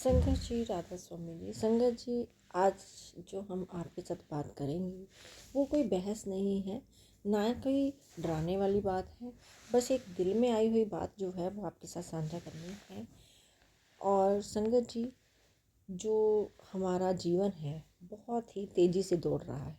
संगत जी, राधा स्वामी जी। संगत जी, आज जो हम आपके साथ बात करेंगे वो कोई बहस नहीं है, ना कोई डराने वाली बात है। बस एक दिल में आई हुई बात जो है वो आपके साथ साझा करनी है। और संगत जी, जो हमारा जीवन है बहुत ही तेज़ी से दौड़ रहा है।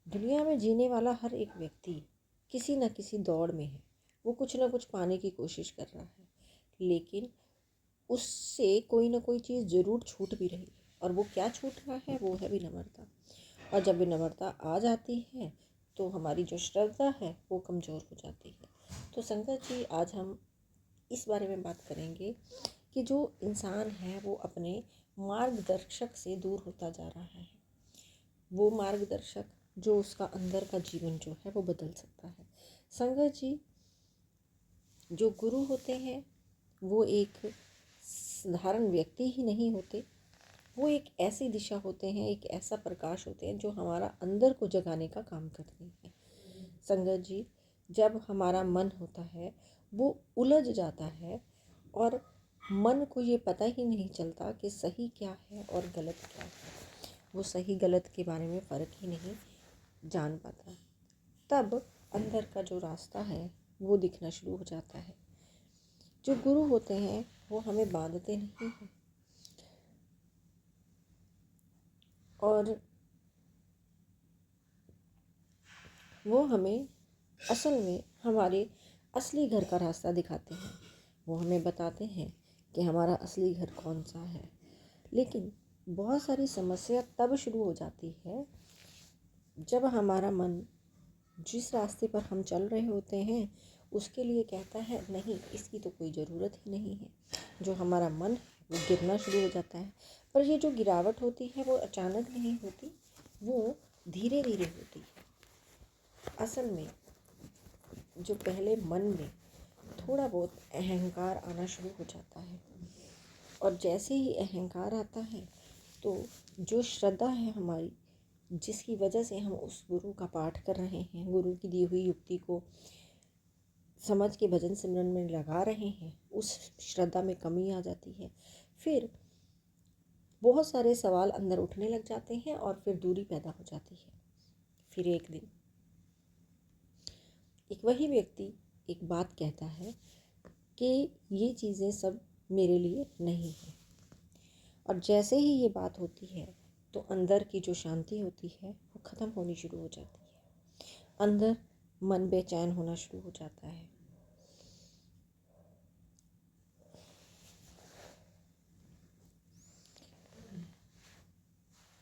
दुनिया में जीने वाला हर एक व्यक्ति किसी न किसी दौड़ में है। वो कुछ ना कुछ पाने की कोशिश कर रहा है, लेकिन उससे कोई ना कोई चीज़ ज़रूर छूट भी रही है। और वो क्या छूट रहा है? वो है विनम्रता। और जब विनम्रता आ जाती है तो हमारी जो श्रद्धा है वो कमज़ोर हो जाती है। तो संगत जी, आज हम इस बारे में बात करेंगे कि जो इंसान है वो अपने मार्गदर्शक से दूर होता जा रहा है। वो मार्गदर्शक जो उसका अंदर का जीवन जो है वो बदल सकता है। संगत जी, जो गुरु होते हैं वो एक साधारण व्यक्ति ही नहीं होते। वो एक ऐसी दिशा होते हैं, एक ऐसा प्रकाश होते हैं जो हमारा अंदर को जगाने का काम करते हैं। संगत जी, जब हमारा मन होता है वो उलझ जाता है और मन को ये पता ही नहीं चलता कि सही क्या है और गलत क्या है। वो सही गलत के बारे में फ़र्क ही नहीं जान पाता। तब अंदर का जो रास्ता है वो दिखना शुरू हो जाता है। जो गुरु होते हैं वो हमें बांधते नहीं हैं और वो हमें असल में हमारे असली घर का रास्ता दिखाते हैं। वो हमें बताते हैं कि हमारा असली घर कौन सा है। लेकिन बहुत सारी समस्या तब शुरू हो जाती है जब हमारा मन जिस रास्ते पर हम चल रहे होते हैं उसके लिए कहता है नहीं, इसकी तो कोई ज़रूरत ही नहीं है। जो हमारा मन है वो गिरना शुरू हो जाता है। पर ये जो गिरावट होती है वो अचानक नहीं होती, वो धीरे धीरे होती है। असल में जो पहले मन में थोड़ा बहुत अहंकार आना शुरू हो जाता है, और जैसे ही अहंकार आता है तो जो श्रद्धा है हमारी, जिसकी वजह से हम उस गुरु का पाठ कर रहे हैं, गुरु की दी हुई युक्ति को समझ के भजन सिमरन में लगा रहे हैं, उस श्रद्धा में कमी आ जाती है। फिर बहुत सारे सवाल अंदर उठने लग जाते हैं और फिर दूरी पैदा हो जाती है। फिर एक दिन एक वही व्यक्ति एक बात कहता है कि ये चीज़ें सब मेरे लिए नहीं है। और जैसे ही ये बात होती है तो अंदर की जो शांति होती है वो ख़त्म होनी शुरू हो जाती है। अंदर मन बेचैन होना शुरू हो जाता है।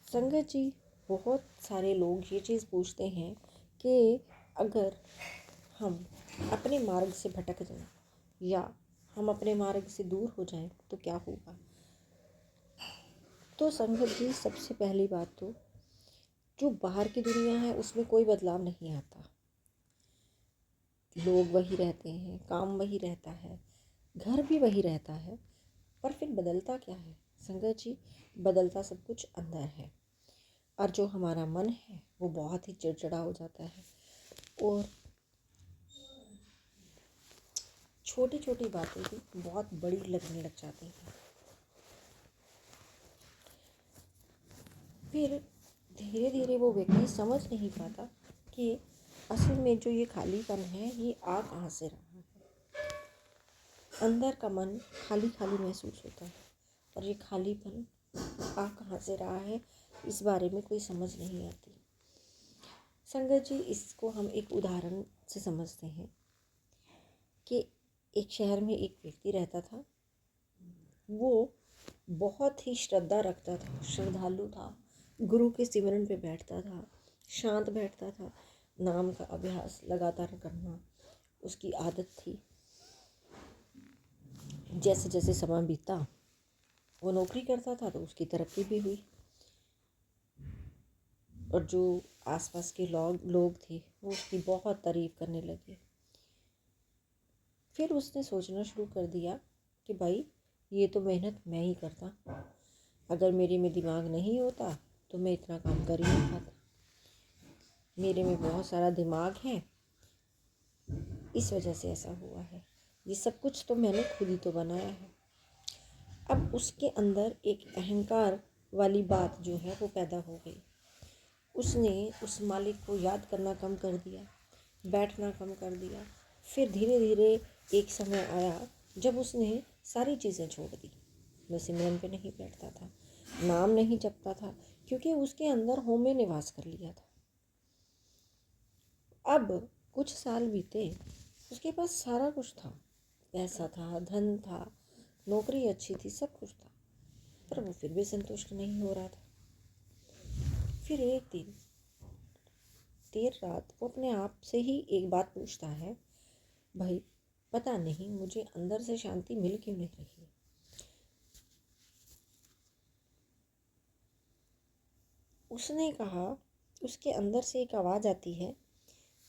संगत जी, बहुत सारे लोग ये चीज़ पूछते हैं कि अगर हम अपने मार्ग से भटक जाएं या हम अपने मार्ग से दूर हो जाएं तो क्या होगा। तो संगत जी, सबसे पहली बात तो जो बाहर की दुनिया है उसमें कोई बदलाव नहीं आता। लोग वही रहते हैं, काम वही रहता है, घर भी वही रहता है, पर फिर बदलता क्या है। संगत जी, बदलता सब कुछ अंदर है। और जो हमारा मन है वो बहुत ही चिड़चिड़ा हो जाता है और छोटी छोटी बातें भी बहुत बड़ी लगने लग जाती हैं। फिर धीरे धीरे वो व्यक्ति समझ नहीं पाता कि असल में जो ये खालीपन है ये आ कहाँ से रहा है। अंदर का मन खाली खाली महसूस होता है और ये खालीपन आ कहाँ से रहा है इस बारे में कोई समझ नहीं आती। संगत जी, इसको हम एक उदाहरण से समझते हैं कि एक शहर में एक व्यक्ति रहता था। वो बहुत ही श्रद्धा रखता था, श्रद्धालु था, गुरु के सिमरन पे बैठता था, शांत बैठता था, नाम का अभ्यास लगातार करना उसकी आदत थी। जैसे जैसे समय बीता वो नौकरी करता था तो उसकी तरक्की भी हुई और जो आसपास के लोग थे वो उसकी बहुत तारीफ़ करने लगे। फिर उसने सोचना शुरू कर दिया कि भाई, ये तो मेहनत मैं ही करता, अगर मेरे में दिमाग नहीं होता तो मैं इतना काम कर ही नहीं पाता। मेरे में बहुत सारा दिमाग है, इस वजह से ऐसा हुआ है। ये सब कुछ तो मैंने खुद ही तो बनाया है। अब उसके अंदर एक अहंकार वाली बात जो है वो पैदा हो गई। उसने उस मालिक को याद करना कम कर दिया, बैठना कम कर दिया। फिर धीरे धीरे एक समय आया जब उसने सारी चीज़ें छोड़ दी। वह सिमरन पे नहीं बैठता था, नाम नहीं जपता था, क्योंकि उसके अंदर होमे निवास कर लिया था। अब कुछ साल बीते, उसके पास सारा कुछ था, पैसा था, धन था, नौकरी अच्छी थी, सब कुछ था, पर वो फिर भी संतुष्ट नहीं हो रहा था। फिर एक दिन देर रात वो अपने आप से ही एक बात पूछता है, भाई पता नहीं मुझे अंदर से शांति मिल क्यों नहीं रही। उसने कहा, उसके अंदर से एक आवाज़ आती है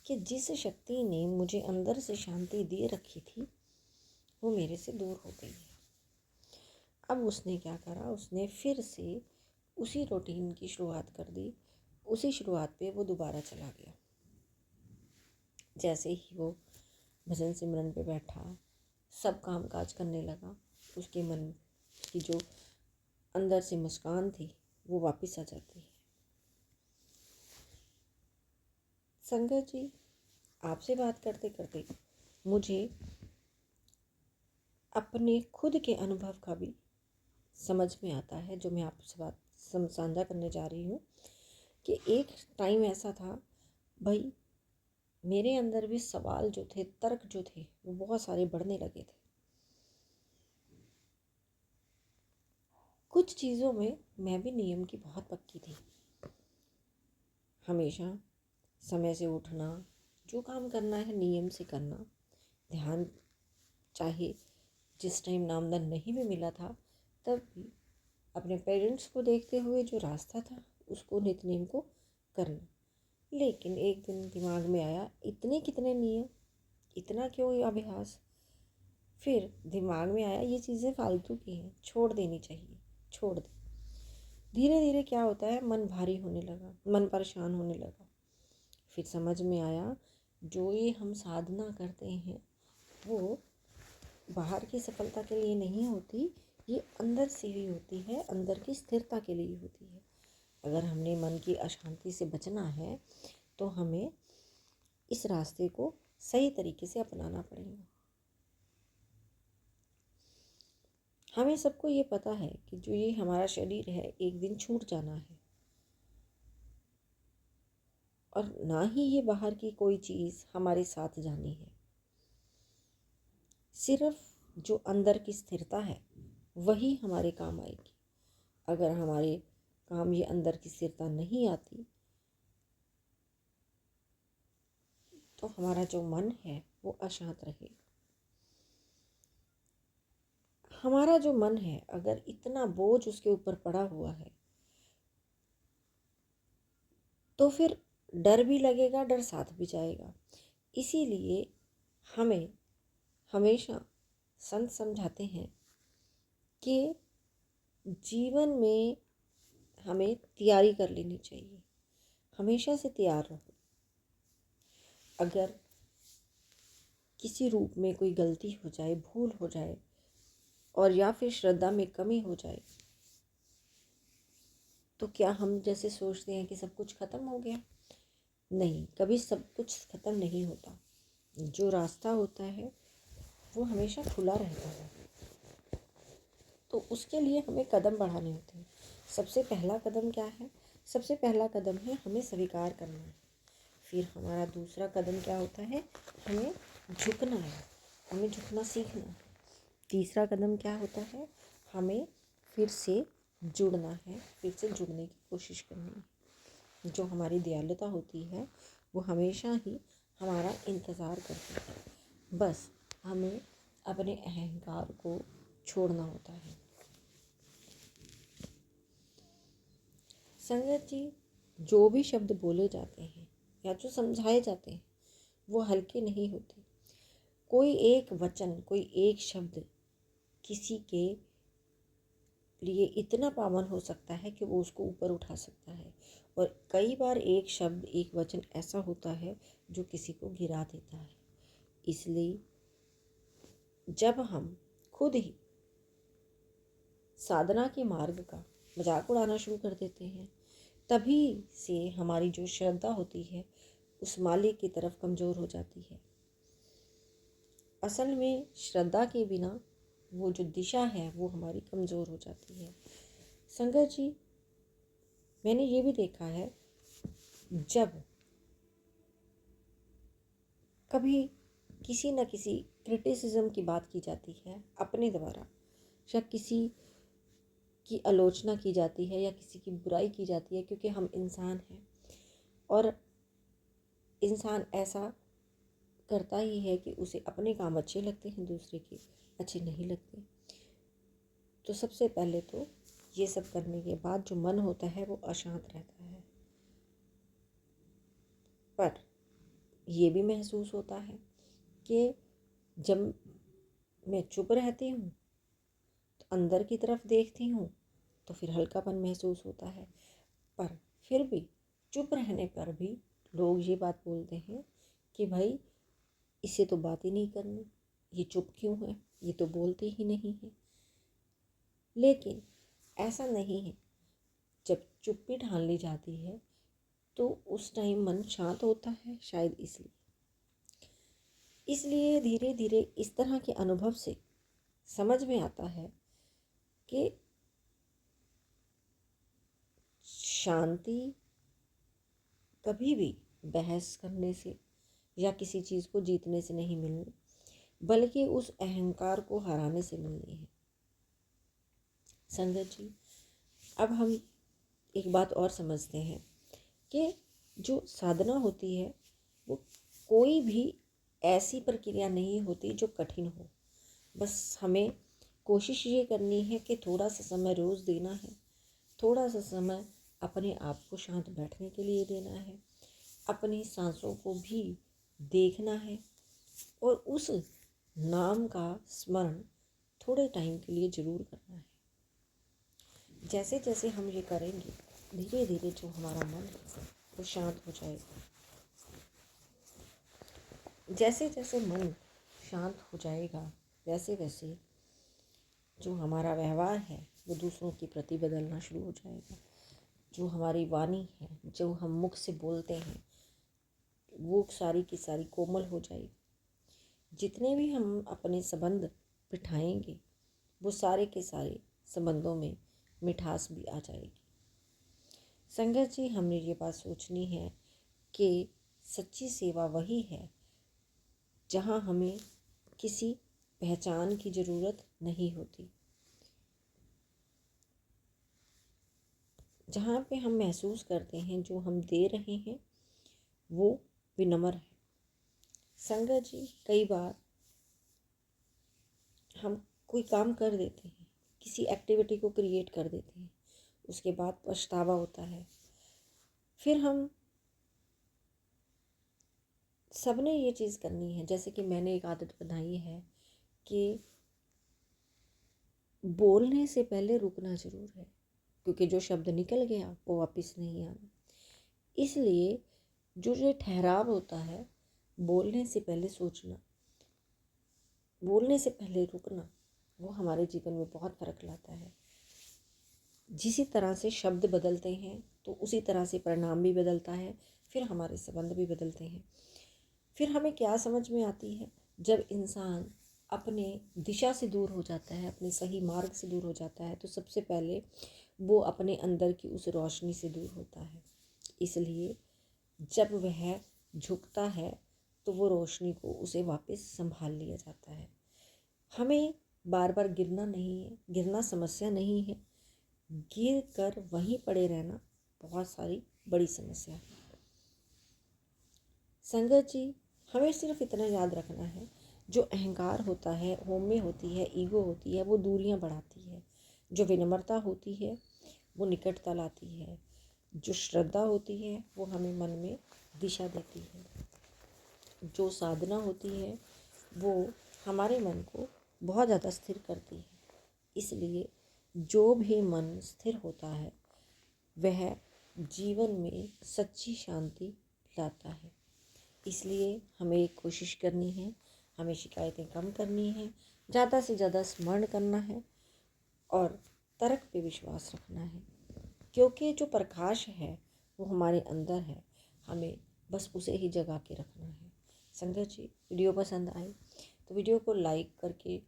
कि जिस शक्ति ने मुझे अंदर से शांति दे रखी थी वो मेरे से दूर हो गई है। अब उसने क्या करा, उसने फिर से उसी रूटीन की शुरुआत कर दी। उसी शुरुआत पे वो दोबारा चला गया। जैसे ही वो भजन सिमरन पे बैठा, सब काम काज करने लगा, उसके मन की जो अंदर से मुस्कान थी वो वापस आ जाती है। संगत जी, आपसे बात करते करते मुझे अपने खुद के अनुभव का भी समझ में आता है, जो मैं आपसे बात साझा करने जा रही हूँ। कि एक टाइम ऐसा था, भाई मेरे अंदर भी सवाल जो थे, तर्क जो थे, वो बहुत सारे बढ़ने लगे थे। कुछ चीज़ों में मैं भी नियम की बहुत पक्की थी। हमेशा समय से उठना, जो काम करना है नियम से करना, ध्यान चाहे जिस टाइम नामदान नहीं भी मिला था तब भी अपने पेरेंट्स को देखते हुए जो रास्ता था उसको नित्य नियम को करना। लेकिन एक दिन दिमाग में आया, इतने कितने नियम, इतना क्यों ये अभ्यास। फिर दिमाग में आया ये चीज़ें फालतू की हैं, छोड़ देनी चाहिए, छोड़ दे। धीरे धीरे क्या होता है, मन भारी होने लगा, मन परेशान होने लगा। फिर समझ में आया जो ये हम साधना करते हैं वो बाहर की सफलता के लिए नहीं होती, ये अंदर से ही होती है, अंदर की स्थिरता के लिए होती है। अगर हमने मन की अशांति से बचना है तो हमें इस रास्ते को सही तरीके से अपनाना पड़ेगा। हमें सबको ये पता है कि जो ये हमारा शरीर है एक दिन छूट जाना है, और ना ही ये बाहर की कोई चीज़ हमारे साथ जानी है। सिर्फ जो अंदर की स्थिरता है वही हमारे काम आएगी। अगर हमारे काम ये अंदर की स्थिरता नहीं आती तो हमारा जो मन है वो अशांत रहेगा। हमारा जो मन है अगर इतना बोझ उसके ऊपर पड़ा हुआ है तो फिर डर भी लगेगा, डर साथ भी जाएगा। इसीलिए हमें हमेशा संत समझाते हैं कि जीवन में हमें तैयारी कर लेनी चाहिए, हमेशा से तैयार रहो। अगर किसी रूप में कोई गलती हो जाए, भूल हो जाए, और या फिर श्रद्धा में कमी हो जाए तो क्या हम जैसे सोचते हैं कि सब कुछ ख़त्म हो गया? नहीं, कभी सब कुछ ख़त्म नहीं होता। जो रास्ता होता है वो हमेशा खुला रहता है, तो उसके लिए हमें कदम बढ़ाने होते हैं। सबसे पहला कदम क्या है? सबसे पहला कदम है हमें स्वीकार करना है। फिर हमारा दूसरा कदम क्या होता है? हमें झुकना है, हमें झुकना सीखना है। तीसरा कदम क्या होता है? हमें फिर से जुड़ना है, फिर से जुड़ने की कोशिश करनी है। जो हमारी दयालुता होती है वो हमेशा ही हमारा इंतज़ार करती है। बस हमें अपने अहंकार को छोड़ना होता है। संगत जी, जो भी शब्द बोले जाते हैं या जो समझाए जाते हैं वो हल्के नहीं होते। कोई एक वचन, कोई एक शब्द किसी के लिए इतना पावन हो सकता है कि वो उसको ऊपर उठा सकता है, और कई बार एक शब्द, एक वचन ऐसा होता है जो किसी को गिरा देता है। इसलिए जब हम खुद ही साधना के मार्ग का मजाक उड़ाना शुरू कर देते हैं, तभी से हमारी जो श्रद्धा होती है उस मालिक की तरफ कमज़ोर हो जाती है। असल में श्रद्धा के बिना वो जो दिशा है वो हमारी कमज़ोर हो जाती है। संगत जी, मैंने ये भी देखा है, जब कभी किसी न किसी क्रिटिसिज्म की बात की जाती है अपने द्वारा, या किसी की आलोचना की जाती है या किसी की बुराई की जाती है, क्योंकि हम इंसान हैं और इंसान ऐसा करता ही है कि उसे अपने काम अच्छे लगते हैं, दूसरे के अच्छे नहीं लगते। तो सबसे पहले तो ये सब करने के बाद जो मन होता है वो अशांत रहता है। पर ये भी महसूस होता है कि जब मैं चुप रहती हूँ तो अंदर की तरफ देखती हूँ तो फिर हल्कापन महसूस होता है। पर फिर भी चुप रहने पर भी लोग ये बात बोलते हैं कि भाई इसे तो बात ही नहीं करनी, ये चुप क्यों है, ये तो बोलते ही नहीं है। लेकिन ऐसा नहीं है, जब चुप्पी ठान ली जाती है तो उस टाइम मन शांत होता है, शायद इसलिए धीरे धीरे इस तरह के अनुभव से समझ में आता है कि शांति कभी भी बहस करने से या किसी चीज़ को जीतने से नहीं मिलनी, बल्कि उस अहंकार को हराने से मिलनी है। संगत जी, अब हम एक बात और समझते हैं कि जो साधना होती है वो कोई भी ऐसी प्रक्रिया नहीं होती जो कठिन हो। बस हमें कोशिश ये करनी है कि थोड़ा सा समय रोज़ देना है, थोड़ा सा समय अपने आप को शांत बैठने के लिए देना है, अपनी सांसों को भी देखना है और उस नाम का स्मरण थोड़े टाइम के लिए ज़रूर करना है। जैसे जैसे हम ये करेंगे धीरे धीरे जो हमारा मन है वो शांत हो जाएगा। जैसे जैसे मन शांत हो जाएगा वैसे वैसे जो हमारा व्यवहार है वो दूसरों के प्रति बदलना शुरू हो जाएगा। जो हमारी वाणी है, जो हम मुख से बोलते हैं, वो सारी की सारी कोमल हो जाएगी। जितने भी हम अपने संबंध बिठाएंगे वो सारे के सारे संबंधों में मिठास भी आ जाएगी। संगत जी, हमने ये बात सोचनी है कि सच्ची सेवा वही है जहाँ हमें किसी पहचान की ज़रूरत नहीं होती, जहाँ पे हम महसूस करते हैं जो हम दे रहे हैं वो विनम्र है। संगत जी, कई बार हम कोई काम कर देते हैं, किसी एक्टिविटी को क्रिएट कर देते हैं, उसके बाद पछतावा होता है। फिर हम सबने ये चीज़ करनी है, जैसे कि मैंने एक आदत बनाई है कि बोलने से पहले रुकना ज़रूर है, क्योंकि जो शब्द निकल गया वो वापस नहीं आना। इसलिए जो जो ठहराव होता है, बोलने से पहले सोचना, बोलने से पहले रुकना, वो हमारे जीवन में बहुत फ़र्क लाता है। जिसी तरह से शब्द बदलते हैं तो उसी तरह से परिणाम भी बदलता है, फिर हमारे संबंध भी बदलते हैं। फिर हमें क्या समझ में आती है, जब इंसान अपने दिशा से दूर हो जाता है, अपने सही मार्ग से दूर हो जाता है, तो सबसे पहले वो अपने अंदर की उस रोशनी से दूर होता है। इसलिए जब वह झुकता है तो वो रोशनी को उसे वापस संभाल लिया जाता है। हमें बार बार गिरना नहीं है, गिरना समस्या नहीं है, गिर कर वहीं पड़े रहना बहुत सारी बड़ी समस्या है। संगत जी, हमें सिर्फ इतना याद रखना है, जो अहंकार होता है, होम होती है, ईगो होती है, वो दूरियां बढ़ाती है। जो विनम्रता होती है वो निकटता लाती है। जो श्रद्धा होती है वो हमें मन में दिशा देती है। जो साधना होती है वो हमारे मन को बहुत ज़्यादा स्थिर करती है। इसलिए जो भी मन स्थिर होता है वह जीवन में सच्ची शांति लाता है। इसलिए हमें कोशिश करनी है, हमें शिकायतें कम करनी है, ज़्यादा से ज़्यादा स्मरण करना है और तर्क पे विश्वास रखना है, क्योंकि जो प्रकाश है वो हमारे अंदर है, हमें बस उसे ही जगा के रखना है। संगत जी, वीडियो पसंद आए तो वीडियो को लाइक करके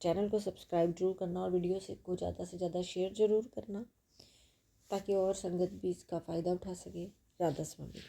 चैनल को सब्सक्राइब जरूर करना और वीडियो को ज़्यादा से ज़्यादा शेयर ज़रूर करना, ताकि और संगत भी इसका फ़ायदा उठा सके। राधा स्वामी जी।